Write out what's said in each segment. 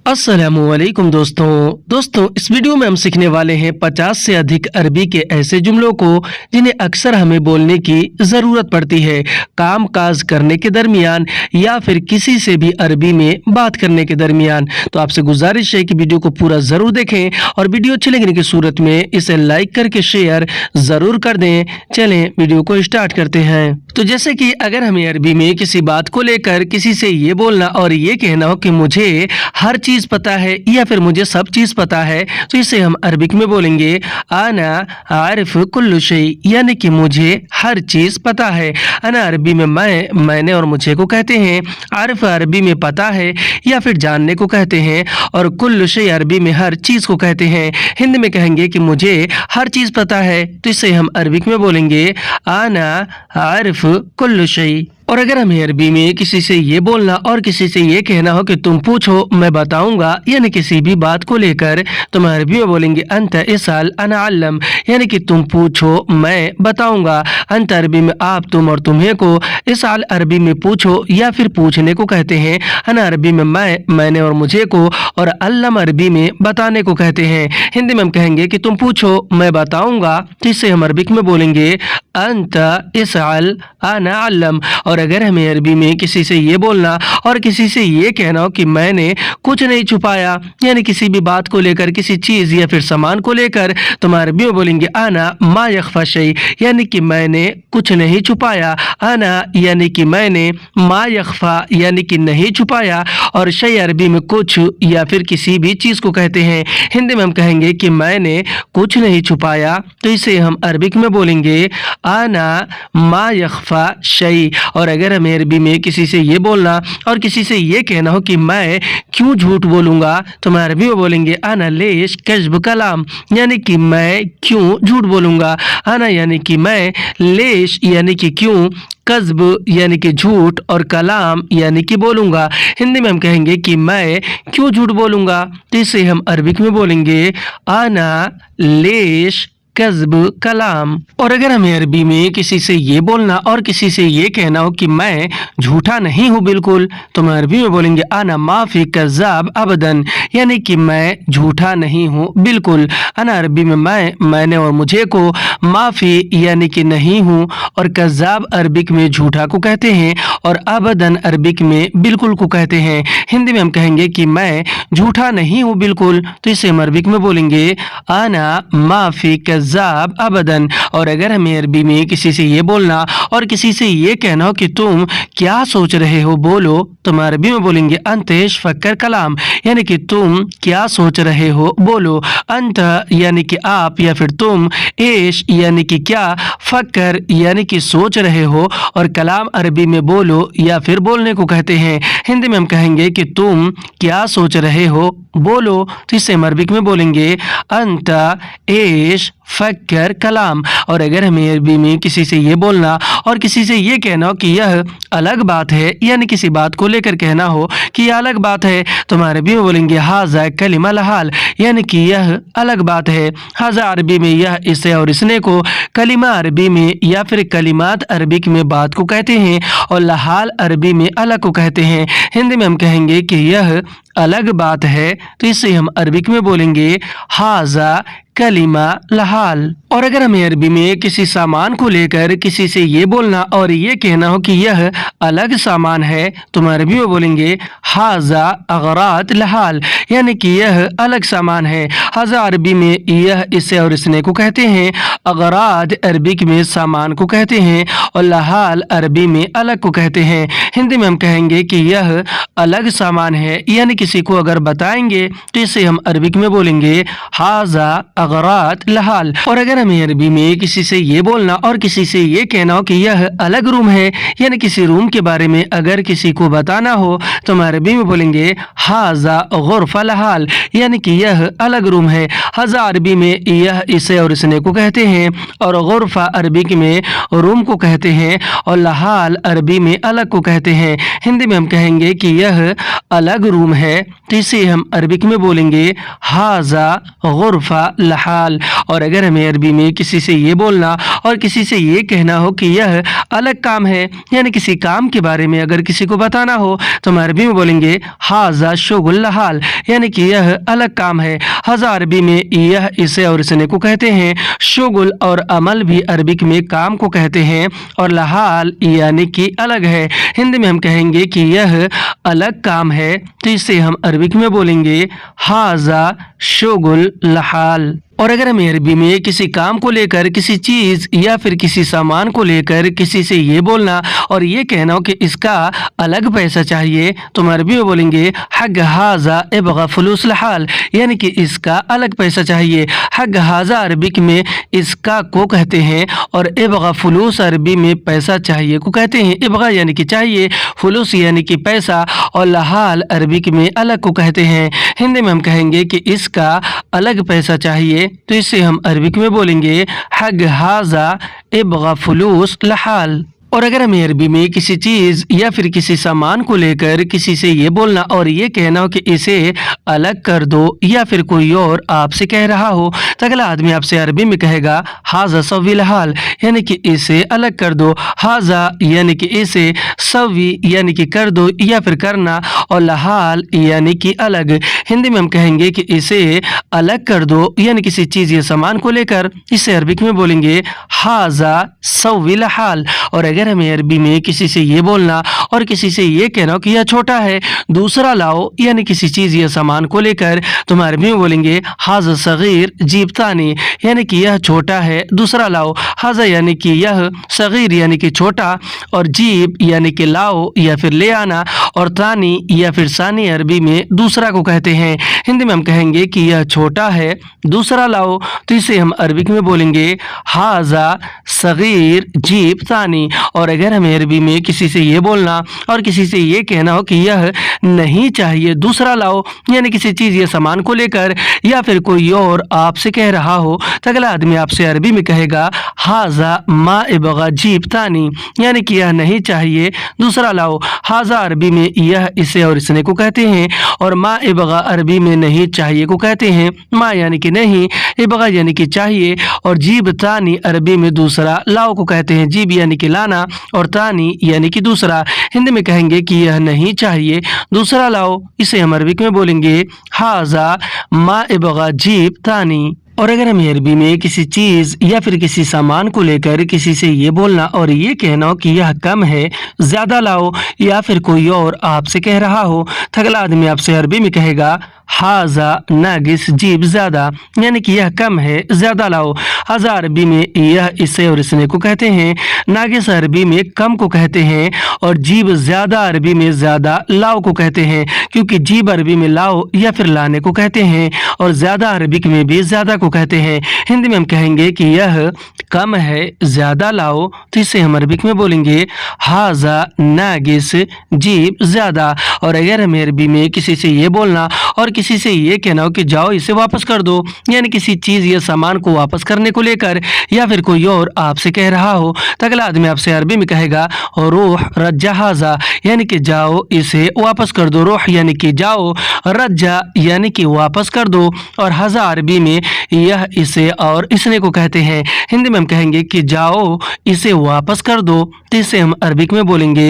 अस्सलामुअलैकुम दोस्तों इस वीडियो में हम सीखने वाले हैं 50 से अधिक अरबी के ऐसे जुमलों को जिन्हें अक्सर हमें बोलने की ज़रूरत पड़ती है काम काज करने के दरमियान या फिर किसी से भी अरबी में बात करने के दरमियान। तो आपसे गुजारिश है कि वीडियो को पूरा ज़रूर देखें और वीडियो अच्छी लगने की सूरत में इसे लाइक करके शेयर ज़रूर कर दें। चलें वीडियो को स्टार्ट करते हैं। तो जैसे कि अगर हमें अरबी में किसी बात को लेकर किसी से ये बोलना और ये कहना हो कि मुझे हर चीज़ पता है या फिर मुझे सब चीज़ पता है, तो इसे हम अरबिक में बोलेंगे आना आरिफ कुल्लु शै, यानी कि मुझे हर चीज़ पता है। आना अरबी में मैंने और मुझे को कहते हैं। आरिफ अरबी में पता है या फिर जानने को कहते हैं और कुल्लु शै अरबी में हर चीज़ को कहते हैं। हिंदी में कहेंगे कि मुझे हर चीज़ पता है, तो इसे हम अरबिक में बोलेंगे आना आरिफ कुल्लु शै। और अगर हमें अरबी में किसी से ये बोलना और किसी से ये कहना हो कि तुम पूछो मैं बताऊंगा, यानी किसी भी बात को लेकर, तो हम अरबी में बोलेंगे अंत इसाल अना अल्लम, यानी कि तुम पूछो मैं बताऊंगा। अंत अरबी में आप तुम और तुम्हें को, इसाल अरबी में पूछो या फिर पूछने को कहते हैं। अना अरबी में मैंने और मुझे को, और अल्लम अरबी में बताने को कहते हैं। हिंदी में हम कहेंगे कि तुम पूछो मैं बताऊंगा, तो इससे हम अरबिक में बोलेंगे अंत इसाल अना अल्लम। और अगर हमें अरबी में किसी से ये बोलना और किसी से ये कहना हो कि मैंने कुछ नहीं छुपाया, यानी किसी भी बात को लेकर, किसी चीज़ या फिर सामान को लेकर, तो हम अरबी में बोलेंगे आना मा यख्फा शै, यानी कि मैंने कुछ नहीं छुपाया। आना यानी कि मैंने, मा यख्फा यानी कि नहीं छुपाया, और शै अरबी में कुछ या फिर किसी भी चीज़ को कहते हैं। हिंदी में हम कहेंगे कि मैंने कुछ नहीं छुपाया, तो इसे हम अरबिक में बोलेंगे आना मा यख्फा शै। और अगर हमें अरबी में किसी से ये बोलना और किसी से ये कहना हो कि मैं क्यों झूठ बोलूँगा, तो हम अरबी में बोलेंगे आना लेश कज़्ब कलाम, यानी कि मैं क्यों झूठ बोलूँगा। आना यानी कि मैं, लेश यानी कि क्यों, कज़्ब यानी कि झूठ, और कलाम यानी कि बोलूँगा। हिंदी में हम कहेंगे कि मैं क्यों झूठ बोलूँगा, तो इसे हम अरबिक में बोलेंगे आना लेश कज़्ब कलाम। और अगर हमें अरबी में किसी से ये बोलना और किसी से ये कहना हो कि मैं झूठा नहीं हूँ बिल्कुल, तो हम अरबी में बोलेंगे आना माफ़ी कज़्ज़ाब अबदन, यानी कि मैं झूठा नहीं हूँ बिल्कुल। आना अरबी में मैंने और मुझे को, माफ़ी यानी कि नहीं हूँ, और कज़्ज़ाब अरबिक में झूठा को कहते हैं, और अबदन अरबिक में बिल्कुल को कहते हैं। हिंदी में हम कहेंगे कि मैं झूठा नहीं हूँ बिल्कुल, तो इसे हम अरबिक में बोलेंगे आना माफ़ी कज़्ज़ाब अबदन। और अगर हमें अरबी में किसी से ये बोलना और किसी से ये कहना हो कि तुम क्या सोच रहे हो बोलो, तो हम अरबी में बोलेंगे अंतेश फक्कर कलाम, यानी कि तुम क्या सोच रहे हो बोलो। अंत यानी कि आप या फिर तुम, एश यानी कि क्या, फक्कर यानी कि सोच रहे हो, और कलाम अरबी में बोलो या फिर बोलने को कहते हैं। हिंदी में हम कहेंगे कि तुम क्या सोच रहे हो बोलो, तो इसे हम अरबिक में बोलेंगे अंत एश फक्कर कलाम। और अगर हमें अरबी में किसी से ये बोलना और किसी से ये कहना हो कि यह अलग बात है, यानी किसी बात को लेकर कहना हो कि यह अलग बात है, तो हम अरबी में बोलेंगे हाज़ा कलिमा लहाल, यानी कि यह अलग बात है। हाज़ा अरबी में यह, इसे और इसने को, कलिमा अरबी में या फिर कलिमात अरबिक में बात को कहते हैं, और लहाल अरबी में अलग को कहते हैं। हिंदी में हम कहेंगे कि यह अलग बात है, तो इसे हम अरबिक में बोलेंगे हाज़ा कलिमा लहाल। और अगर हमें अरबी में किसी सामान को लेकर किसी से ये बोलना और ये कहना हो कि यह अलग सामान है, तो हम अरबी में बोलेंगे हाज़ा अगरात लहाल, यानी कि यह अलग सामान है। हाज़ा अरबी में यह, इसे और इसने को कहते हैं, अगरात अरबिक में सामान को कहते हैं, और लहाल अरबी में अलग को कहते हैं। हिंदी में हम कहेंगे कि यह अलग सामान है, यानी किसी को अगर बताएंगे तो इसे हम अरबिक में बोलेंगे हाज़ा अगरात लहाल। और अगर हमें अरबी में किसी से ये बोलना और किसी से ये कहना हो कि यह अलग रूम है, यानी किसी रूम के बारे में अगर किसी को बताना हो, तो हम अरबी में बोलेंगे हाज़ा गुरफ़ा लहाल, यानी कि यह अलग रूम है। हाज़ा अरबी में यह, इसे और इसने को कहते हैं, और गुरफ़ा अरबी में रूम को कहते हैं, और लहाल अरबी में अलग को कहते हैं। हिंदी में हम कहेंगे कि यह अलग रूम है, तो इसे हम अरबिक में बोलेंगे हाज़ा गुरफ़ा लहाल। लहाल। और अगर हमें अरबी में किसी से ये बोलना और किसी से ये कहना हो कि यह अलग काम है, यानी किसी काम के बारे में अगर किसी को बताना हो तो हम अरबी में बोलेंगे हाजा शुगुल लहाल, यानी कि यह अलग काम है। हाजा अरबी में यह, इसे और इसने को कहते हैं। शुगुल और अमल भी अरबिक में काम को कहते हैं। और लहाल यानी कि अलग है। हिंदी में हम कहेंगे कि यह अलग काम है, तो इसे हम अरबिक में बोलेंगे हाजा शुगुल लहाल। और अगर हमें अरबी में किसी काम को लेकर, किसी चीज़ या फिर किसी सामान को लेकर किसी से ये बोलना और ये कहना हो कि इसका अलग पैसा चाहिए, तो हम अरबी में बोलेंगे हग हाजा इबगा फलूस लहाल, यानी कि इसका अलग पैसा चाहिए। हग हाजा अरबिक में इसका को कहते हैं और इबगा फलूस अरबी में पैसा चाहिए को कहते हैं। इबगा यानी कि चाहिए, फलूस यानी कि पैसा, और लहाल अरबिक में अलग को कहते हैं। हिंदी में हम कहेंगे कि इसका अलग पैसा चाहिए, तो इसे हम अरबिक में बोलेंगे हग हाजा इबगा फलूस लहाल। और अगर हमें अरबी में किसी चीज़ या फिर किसी सामान को लेकर किसी से ये बोलना और ये कहना हो कि इसे अलग कर दो, या फिर कोई और आपसे कह रहा हो, तो अगला आदमी आपसे अरबी में कहेगा हाजा सवी लहाल, यानी कि इसे अलग कर दो। हाजा यानी कि इसे, सवी यानी कि कर दो या फिर करना, और लहाल यानी कि अलग। हिंदी में हम कहेंगे कि इसे अलग कर दो, यानी किसी चीज़ या सामान को लेकर, इसे अरबिक में बोलेंगे हाजा सवी लहाल। और अगर हमें अरबी में किसी से ये बोलना और किसी से ये कहना हो कि यह छोटा है, दूसरा लाओ, यानी किसी चीज़ या सामान को लेकर, तो हम अरबी में बोलेंगे हाजा सगीर जीब तानी, यानी कि यह छोटा है, दूसरा लाओ। हाजा यानी कि यह, सगीर यानी कि छोटा, और जीब यानी कि लाओ या फिर ले आना, और तानी या फिर सानी अरबी में दूसरा को कहते हैं। हिंदी में हम कहेंगे कि यह छोटा है, दूसरा लाओ, तो इसे हम अरबिक में बोलेंगे हाजा सगीर जीब तानी। और अगर हमें अरबी में किसी से ये बोलना और किसी से ये कहना हो कि यह नहीं चाहिए, दूसरा लाओ, यानी किसी चीज़ या सामान को लेकर, या फिर कोई और आपसे कह रहा हो, तो अगला आदमी आपसे अरबी में कहेगा हाजा मा इबगा जीब तानी, यानी कि यह नहीं चाहिए, दूसरा लाओ। हाजा अरबी में यह, इसे और इसने को कहते हैं, और मा इबगा अरबी में नहीं चाहिए को कहते हैं। मा यानी कि नहीं, इबगा यानी कि चाहिए, और जीब तानी अरबी में दूसरा लाओ को कहते हैं। जीब यानी कि लाना, और तानी यानी कि दूसरा। हिंदी में कहेंगे कि यह नहीं चाहिए, दूसरा लाओ, इसे हम अरबिक में बोलेंगे हाजा मा इबगा जीब तानी। और अगर हमें अरबी में किसी चीज़ या फिर किसी सामान को लेकर किसी से ये बोलना और ये कहना हो कि यह कम है, ज़्यादा लाओ, या फिर कोई और आपसे कह रहा हो, तो अगला आदमी आपसे अरबी में कहेगा हाजा नागिस जीब ज़्यादा, यानी कि यह कम है, ज़्यादा लाओ। हाजा अरबी में यह, इसे और इसने को कहते हैं। नागिस अरबी में कम को कहते हैं, और जीब ज़्यादा अरबी में ज़्यादा लाओ को कहते हैं, क्योंकि जीब अरबी में लाओ या फिर लाने को कहते हैं, और ज़्यादा अरबिक में भी ज़्यादा को कहते हैं। हिंदी में हम कहेंगे कि यह कम है, ज़्यादा लाओ, तो इसे हम अरबिक में बोलेंगे हाजा नागिस जीब ज़्यादा। और अगर हमें अरबी में किसी से ये बोलना और किसी से ये कहना हो कि जाओ इसे वापस कर दो, यानी किसी चीज़ या सामान को वापस करने को लेकर, या फिर कोई और आपसे कह रहा हो, तो अगला आदमी आपसे अरबी में कहेगा रूह रज्जा हाजा, यानी कि जाओ इसे वापस कर दो। रूह यानी कि जाओ, रज्जा यानी कि वापस कर दो, और हाजा अरबी में यह, इसे और इसने को कहते हैं। हिंदी में हम कहेंगे कि जाओ इसे वापस कर दो, तो इसे हम अरबिक में बोलेंगे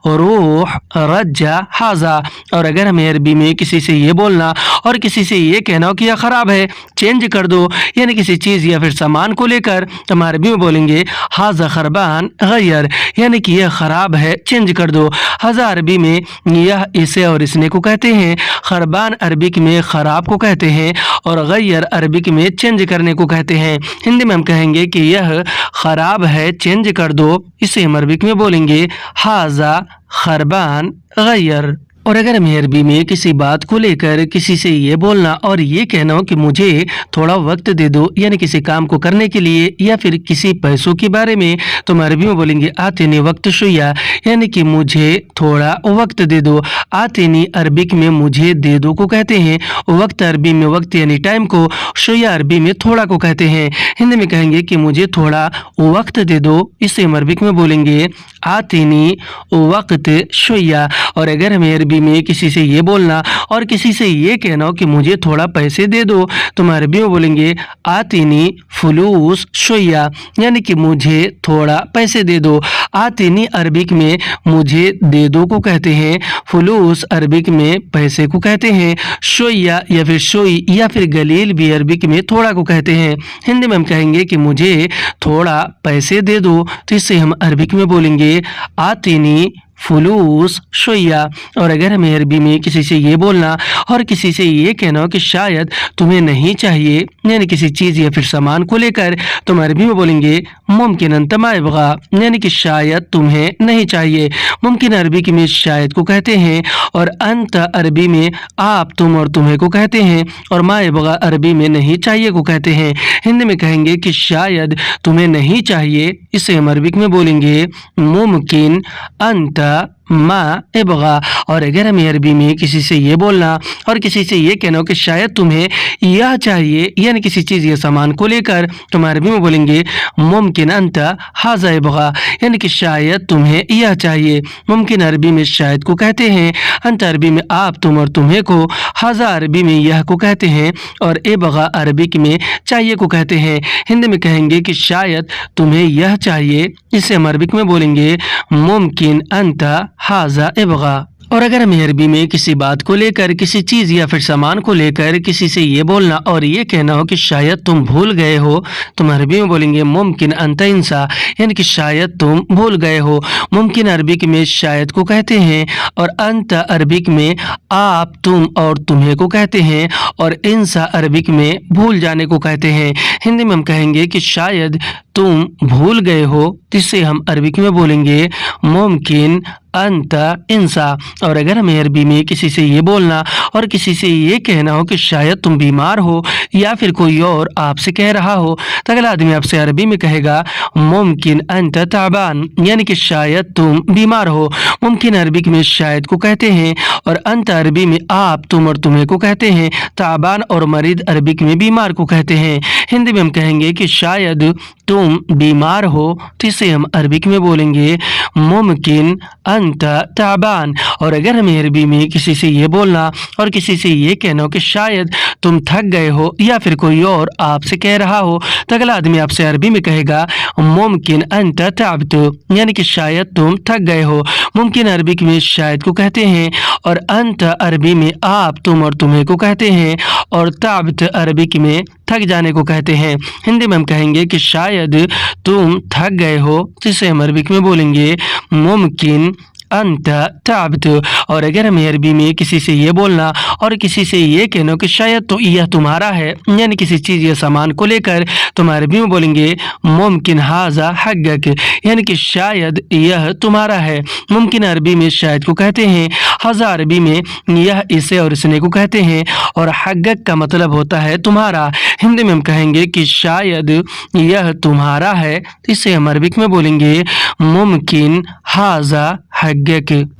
रूह रज्जा हाजा। और अगर हमें अरबी में किसी से ये बोलना और किसी से ये कहना हो कि यह ख़राब है, चेंज कर दो, यानी किसी चीज़ या फिर सामान को लेकर, तो हम अरबी में बोलेंगे हाजा खरबान गैर, यानी कि यह ख़राब है, चेंज कर दो। हाजा अरबी में यह, इसे और इसने को कहते हैं। खरबान अरबिक में ख़राब को कहते हैं, और गैर अरबिक में चेंज करने को कहते हैं। हिंदी में हम कहेंगे कि यह ख़राब है, चेंज कर दो, इसे हम अरबिक में बोलेंगे हाजा खरबान गैर। और अगर हमें अरबी में किसी बात को लेकर किसी से ये बोलना और ये कहना हो कि मुझे थोड़ा वक्त दे दो, यानी किसी काम को करने के लिए या फिर किसी पैसों के बारे में, तो हम अरबी में बोलेंगे आतिनी वक्त शुया, यानी कि मुझे थोड़ा वक्त दे दो। आतिनी अरबिक में मुझे दे दो को कहते हैं। वक्त अरबी में वक्त यानी टाइम को, शुया अरबी में थोड़ा को कहते हैं। हिंदी में कहेंगे कि मुझे थोड़ा वक्त दे दो, इसे हम अरबिक में बोलेंगे आतिनी वक्त शुया। और अगर हमें अरबी में किसी से ये बोलना और किसी से ये कहना हो कि मुझे थोड़ा पैसे दे दो, तो हम अरबी में बोलेंगे आतिनी फुलूस शुया, यानी कि मुझे थोड़ा पैसे दे दो। आतिनी अरबिक में मुझे दे दो को कहते हैं, फुलूस अरबिक में पैसे को कहते हैं, शुया या फिर शुई या फिर गलील भी अरबिक में थोड़ा को कहते हैं। हिंदी में हम कहेंगे कि मुझे थोड़ा पैसे दे दो, तो इससे हम अरबिक में बोलेंगे आतिनी फुलूस शुया। और अगर हमें अरबी में किसी से ये बोलना और किसी से ये कहना हो कि शायद तुम्हें नहीं चाहिए, यानी किसी चीज़ या फिर सामान को लेकर, तो हम अरबी में बोलेंगे मुमकिन तमा यबगा, यानी कि शायद तुम्हें नहीं चाहिए। मुमकिन अरबी में शायद को कहते हैं, और अंत अरबी में आप, तुम और तुम्हें को कहते हैं, और मा यबगा अरबी में नहीं चाहिए को कहते हैं। हिंदी में कहेंगे कि शायद तुम्हें नहीं चाहिए, इसे हम अरबिक में बोलेंगे मुमकिन अंत मा इबगा। और अगर हमें अरबी में किसी से ये बोलना और किसी से ये कहना हो कि शायद तुम्हें यह चाहिए, यानी किसी चीज़ या सामान को लेकर, तो हम अरबी में बोलेंगे मुमकिन अंत हाजा इबगा, यानी कि शायद तुम्हें यह चाहिए। मुमकिन अरबी में शायद को कहते हैं, अंत अरबी में आप, तुम और तुम्हें को, हाजा अरबी में यह को कहते हैं, और इबगा अरबिक में चाहिए को कहते हैं। हिंदी में कहेंगे कि शायद तुम्हें यह चाहिए, इसे हम अरबिक में बोलेंगे मुमकिन अंत हाजा इबगा। और अगर हमें अरबी में किसी बात को लेकर, किसी चीज़ या फिर सामान को लेकर किसी से ये बोलना और ये कहना हो कि शायद तुम भूल गए हो, तो हम अरबी में बोलेंगे मुमकिन अंत इंसा, यानी कि शायद तुम भूल गए हो। मुमकिन अरबिक में शायद को कहते हैं, और अंत अरबिक में आप, तुम और तुम्हें को कहते हैं, और इंसा अरबिक में भूल जाने को कहते हैं। हिंदी में हम कहेंगे कि शायद तुम भूल गए हो, जिससे हम अरबिक में बोलेंगे मुमकिन अंत इंसा। और अगर हमें अरबी में किसी से ये बोलना और किसी से ये कहना हो कि शायद तुम बीमार हो या फिर कोई और आपसे कह रहा हो, तो अगला आदमी आपसे अरबी में कहेगा मुमकिन अंत ताबान, यानी कि शायद तुम बीमार हो। मुमकिन अरबिक में शायद को कहते हैं, और अंत अरबी में आप, तुम और तुम्हें को कहते हैं। ताबान और मरीद अरबिक में बीमार को कहते हैं। हिंदी में हम कहेंगे कि शायद तुम बीमार हो, तो इसे हम अरबिक में बोलेंगे मुमकिन अंत ताबान। और अगर हमें अरबी में किसी से ये बोलना और किसी से ये कहना हो कि शायद तुम थक गए हो या फिर कोई और आपसे कह रहा हो, तो अगला आदमी आपसे अरबी में कहेगा मुमकिन अंत ताबतु, यानी कि शायद तुम थक गए हो। मुमकिन अरबिक में शायद को कहते हैं, और अंत अरबी में आप, तुम और तुम्हें को कहते हैं, और ताबत अरबिक में थक जाने को कहते हैं। हिंदी में हम कहेंगे कि शायद तुम थक गए हो, जिसे हम अरबिक में बोलेंगे मुमकिन अंत ताबत। और अगर हमें अरबी में किसी से ये बोलना और किसी से ये कहना कि शायद तो यह तुम्हारा है, यानी किसी चीज़ या सामान को लेकर, तो हम अरबी में बोलेंगे मुमकिन हाजा हक़्क़क, यानी कि शायद यह तुम्हारा है। मुमकिन अरबी में शायद को कहते हैं, हाजा अरबी में यह, इसे और इसने को कहते हैं, और हक़्क़क का मतलब होता है तुम्हारा। हिंदी में हम कहेंगे कि शायद यह तुम्हारा है, इसे हम अरबिक में बोलेंगे मुमकिन हाजा हक़्क़क।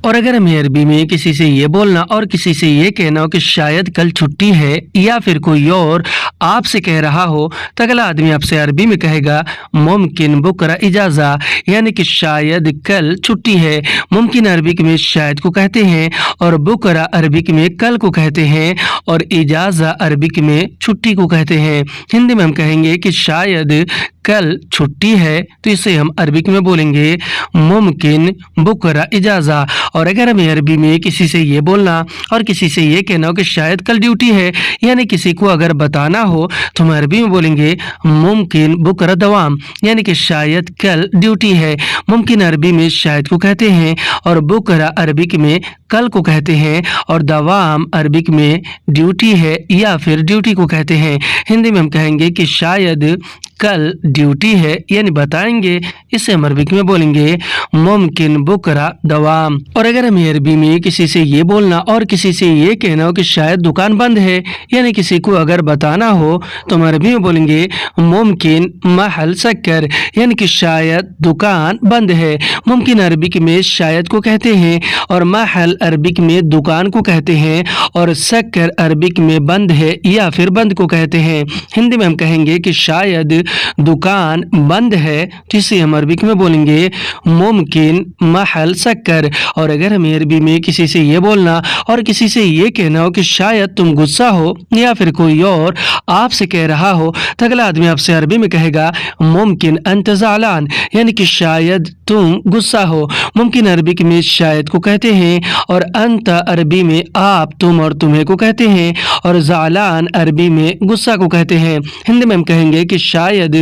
और अगर हमें अरबी में किसी से ये बोलना और किसी से ये कहना हो कि शायद कल छुट्टी है या फिर कोई और आपसे कह रहा हो, तो अगला आदमी आपसे अरबी में कहेगा मुमकिन बुकरा इजाज़ा, यानी कि शायद कल छुट्टी है। मुमकिन अरबिक में शायद को कहते हैं, और बुकरा अरबिक में कल को कहते हैं, और इजाज़ा अरबिक में छुट्टी को कहते हैं। हिंदी में हम कहेंगे कि शायद कल छुट्टी है, तो इसे हम अरबिक में बोलेंगे मुमकिन बुकरा इजाज़ा। और अगर हमें अरबी में किसी से ये बोलना और किसी से ये कहना हो कि शायद कल ड्यूटी है, यानी किसी को अगर बताना हो, तो हम अरबी में बोलेंगे मुमकिन बुकरा दवाम, यानी कि शायद कल ड्यूटी है। मुमकिन अरबी में शायद को कहते हैं, और बुकरा अरबिक में कल को कहते हैं, और दवाम अरबिक में ड्यूटी है या फिर ड्यूटी को कहते हैं। हिंदी में हम कहेंगे कि शायद कल ड्यूटी है, यानी बताएंगे, इसे हम अरबिक में बोलेंगे मुमकिन बुकरा दवाम। और अगर हमें अरबी में किसी से ये बोलना और किसी से ये कहना हो कि शायद दुकान बंद है, यानी किसी को अगर बताना हो, तो हम अरबी में बोलेंगे मुमकिन महल शक्कर, यानी कि शायद दुकान बंद है। मुमकिन अरबिक में शायद को कहते हैं, और महल अरबिक में दुकान को कहते हैं, और शक्कर अरबिक में बंद है या फिर बंद को कहते हैं। हिंदी में हम कहेंगे कि शायद दुकान बंद है, तो इसे हम अरबिक में बोलेंगे मुमकिन महल शक्कर। और अगर हमें अरबी में किसी से ये बोलना और किसी से ये कहना हो कि शायद तुम गुस्सा हो या फिर कोई और आपसे कह रहा हो, तो अगला आदमी आपसे अरबी में कहेगा मुमकिन अंत ज़ालान, यानी कि शायद तुम गुस्सा हो। मुमकिन अरबिक में शायद को कहते हैं और अंत अरबी में आप, तुम और तुम्हें को कहते हैं और ज़ालान अरबी में गुस्सा को कहते हैं। हिंदी में हम कहेंगे कि शायद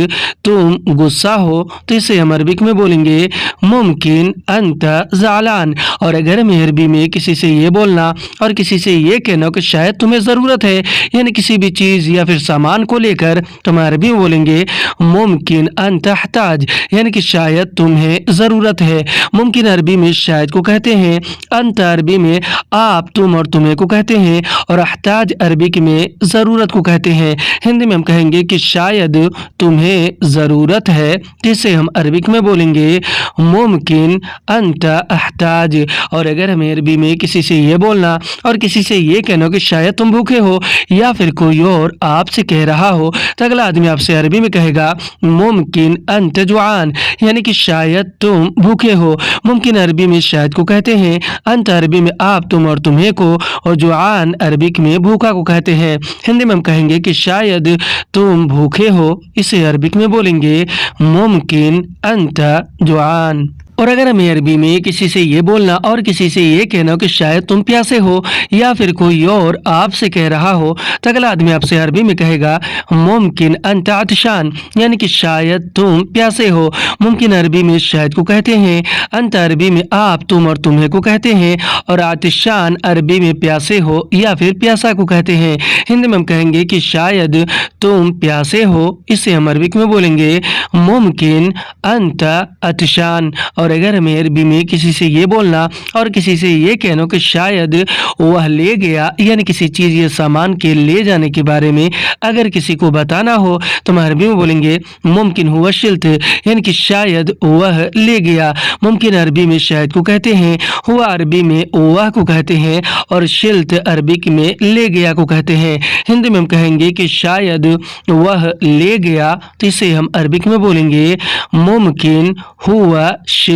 तुम गुस्सा हो, तो इसे हम अरबिक में बोलेंगे मुमकिन अंत ज़ालान। और अगर हमें अरबी में किसी से ये बोलना और किसी से ये कहना कि शायद तुम्हें ज़रूरत है, यानी किसी भी चीज़ या फिर सामान को लेकर, तो हम अरबी में बोलेंगे मुमकिन अन तहताज, यानी कि शायद तुम्हें ज़रूरत है। मुमकिन अरबी में शायद को कहते हैं, अंत अरबी में आप, तुम और तुम्हें को कहते हैं और अहताज अरबिक में ज़रूरत को कहते हैं। हिंदी में हम कहेंगे कि शायद तुम्हें ज़रूरत है, जिसे हम अरबिक में बोलेंगे मुमकिन अंत अहताज। और अगर हमें अरबी में किसी से ये बोलना और किसी से ये कहना कि शायद तुम भूखे हो या फिर कोई और आपसे कह रहा हो, तो अगला आदमी आपसे अरबी में कहेगा मुमकिन अंत जुआन, यानी कि शायद तुम भूखे हो। मुमकिन अरबी में शायद को कहते हैं, अंत अरबी में आप, तुम और तुम्हें को और जुआन अरबिक में भूखा को कहते हैं। हिंदी में हम कहेंगे कि शायद तुम भूखे हो, इसे अरबिक में बोलेंगे मुमकिन अंत जुआन। और अगर हमें अरबी में किसी से ये बोलना और किसी से ये कहना कि शायद तुम प्यासे हो या फिर कोई और आपसे कह रहा हो, तो अगला आदमी आपसे अरबी में कहेगा मुमकिन अंत आतिशान, यानी कि शायद तुम प्यासे हो। मुमकिन अरबी में शायद को कहते हैं, अंत अरबी में आप, तुम और तुम्हें को कहते हैं और आतिशान अरबी में प्यासे हो या फिर प्यासा को कहते हैं। हिंदी में हम कहेंगे कि शायद तुम प्यासे हो, इसे हम अरबिक में बोलेंगे मुमकिन अंत अतिशान। और अगर हमें अरबी में किसी से ये बोलना और किसी से ये कहना कि शायद वह ले गया, यानी किसी चीज़ या सामान के ले जाने के बारे में अगर किसी को बताना हो, तो हम अरबी में बोलेंगे मुमकिन हुआ शिल्त, यानी कि शायद वह ले गया। मुमकिन अरबी में शायद को कहते हैं, हुआ अरबी में वह को कहते हैं और शिल्त अरबिक में ले गया को कहते हैं। हिंदी में हम कहेंगे कि शायद वह ले गया, तो इसे हम अरबिक में बोलेंगे मुमकिन हुआ शिल्त।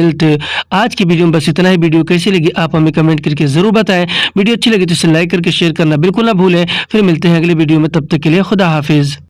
आज की वीडियो में बस इतना ही। वीडियो कैसी लगी आप हमें कमेंट करके जरूर बताएं। वीडियो अच्छी लगी तो इसे लाइक करके शेयर करना बिल्कुल ना भूलें। फिर मिलते हैं अगले वीडियो में, तब तक के लिए खुदा हाफिज।